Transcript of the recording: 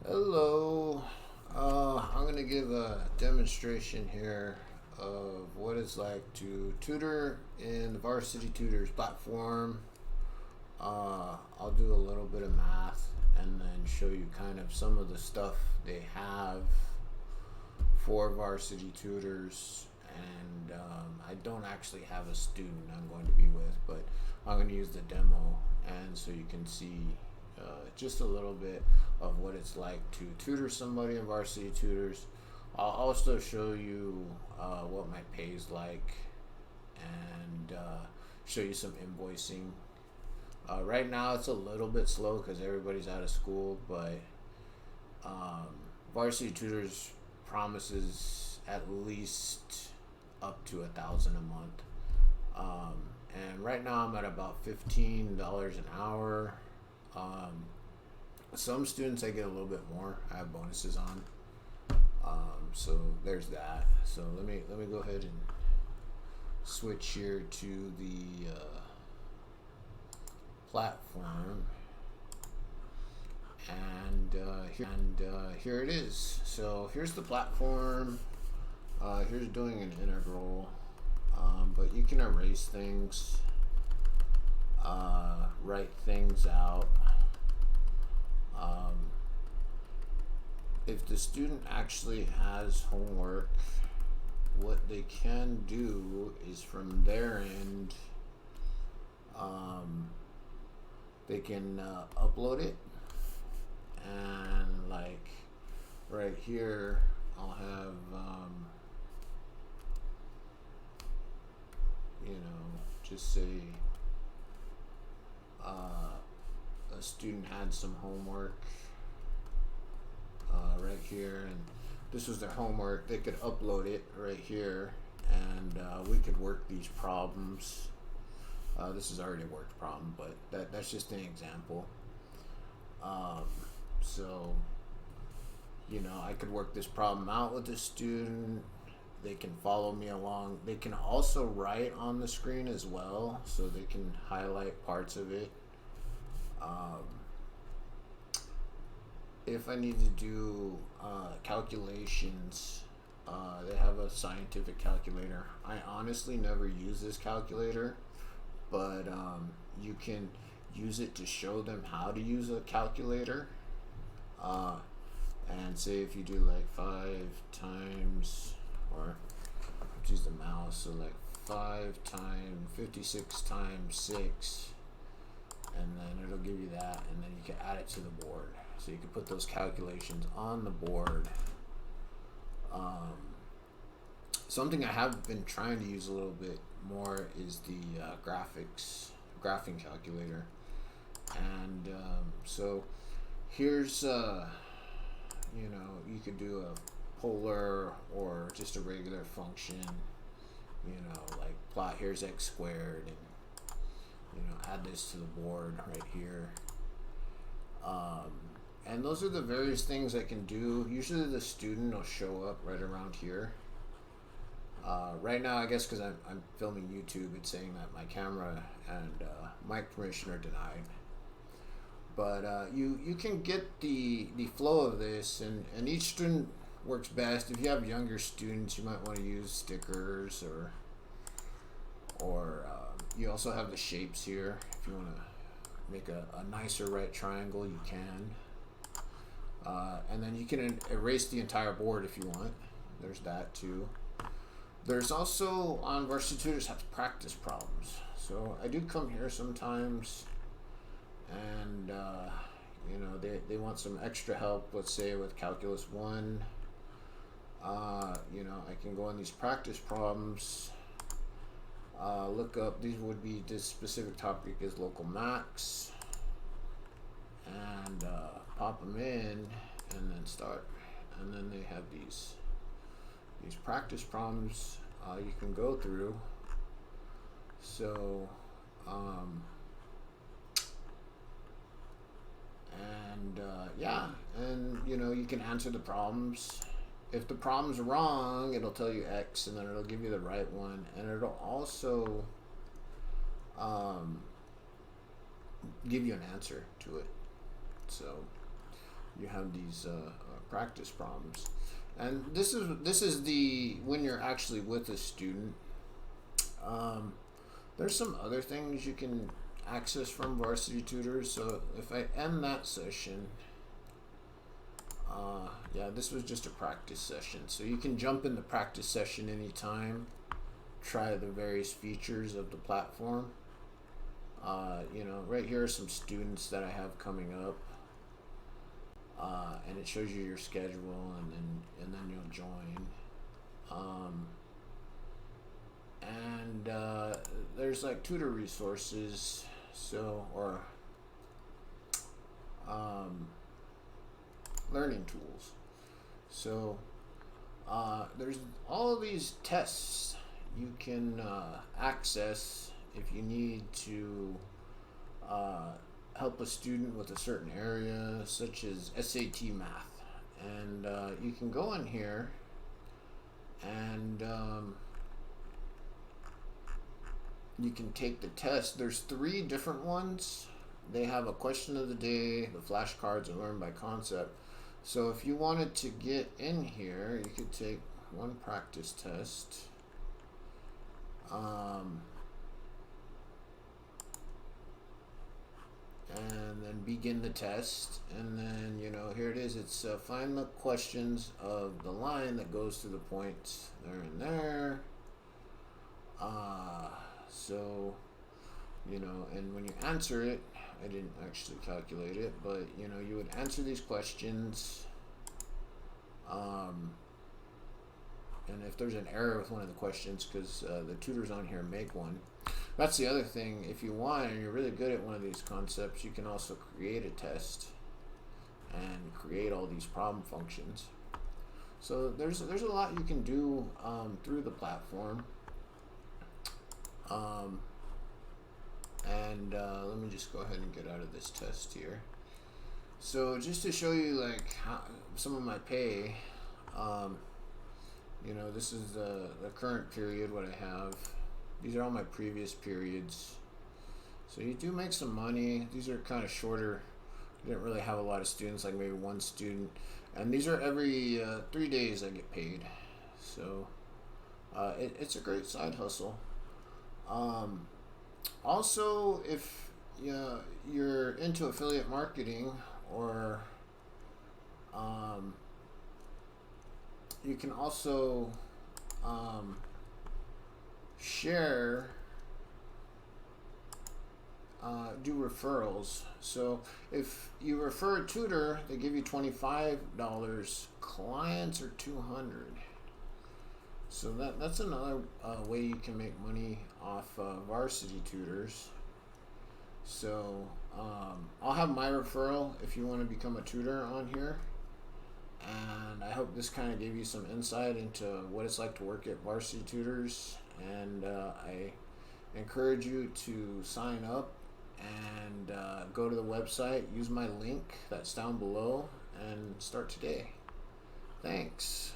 Hello. I'm going to give a demonstration here of what it's like to tutor in the Varsity Tutors platform. I'll do a little bit of math and then show you kind of some of the stuff they have for Varsity Tutors. And I don't actually have a student I'm going to be with, but I'm going to use the demo and so you can see just a little bit of what it's like to tutor somebody in Varsity Tutors. I'll also show you what my pay is like and show you some invoicing. Right now it's a little bit slow because everybody's out of school, but Varsity Tutors promises at least up to $1,000 a month. And right now I'm at about $15 an hour. Some students I get a little bit more. I have bonuses on. So there's that. So let me go ahead and switch here to the platform, and here it is. So here's the platform. Here's doing an integral, but you can erase things, write things out. If the student actually has homework, what they can do is from their end, they can upload it, and like right here I'll have just say a student had some homework right here, and this was their homework. They could upload it right here, and we could work these problems. This is already a worked problem, but that's just an example. So I could work this problem out with the student. They can follow me along. They can also write on the screen as well, so they can highlight parts of it. If I need to do calculations, they have a scientific calculator. I honestly never use this calculator, but you can use it to show them how to use a calculator. And say if you do like 5 times, or use the mouse, so like 5 times 56 times 6, and then it'll give you that, and then you can add it to the board. So you can put those calculations on the board. Something I have been trying to use a little bit more is the graphing calculator. And so here's you could do a polar or just a regular function, like plot here's x squared, and add this to the board right here. And those are the various things I can do. Usually the student will show up right around here. Right now, I guess because I'm filming YouTube, it's saying that my camera and mic permission are denied. But you can get the flow of this, and each student works best. If you have younger students, you might want to use stickers, or you also have the shapes here. If you want to make a nicer right triangle, you can. And then you can erase the entire board if you want. There's that too. There's also, on Varsity Tutors, have practice problems. So I do come here sometimes, and they want some extra help, let's say with Calculus 1. I can go on these practice problems, look up, these would be, this specific topic is local max, and pop them in, and then start. And then they have these practice problems you can go through. So you can answer the problems. If the problem's wrong, it'll tell you X, and then it'll give you the right one, and it'll also give you an answer to it. So you have these practice problems. And this is the when you're actually with a student. There's some other things you can access from Varsity Tutors. So if I end that session, yeah, this was just a practice session. So you can jump in the practice session anytime, try the various features of the platform. Right here are some students that I have coming up. And it shows you your schedule, and then you'll join. There's like tutor resources, or learning tools. So there's all of these tests you can access if you need to help a student with a certain area, such as SAT math. And you can go in here and you can take the test. There's 3 different ones. They have a question of the day, the flashcards, and learn by concept. So if you wanted to get in here, you could take one practice test. And then begin the test, and then here it is. It's find the questions of the line that goes to the points there and there. And when you answer it, I didn't actually calculate it, but you would answer these questions. And if there's an error with one of the questions, because the tutors on here make one. That's the other thing. If you want and you're really good at one of these concepts, you can also create a test and create all these problem functions. So there's a lot you can do through the platform. Let me just go ahead and get out of this test here. So just to show you some of my pay, this is the current period, what I have. These are all my previous periods. So you do make some money. These are kind of shorter. You didn't really have a lot of students, like maybe one student. And these are every 3 days I get paid. So it's a great side hustle. Also, if you're into affiliate marketing, or you can also share, do referrals. So if you refer a tutor, they give you $25. Clients are $200. So that's another way you can make money off Varsity Tutors. So I'll have my referral if you want to become a tutor on here. And I hope this kind of gave you some insight into what it's like to work at Varsity Tutors. And I encourage you to sign up and go to the website, use my link that's down below, and start today. Thanks.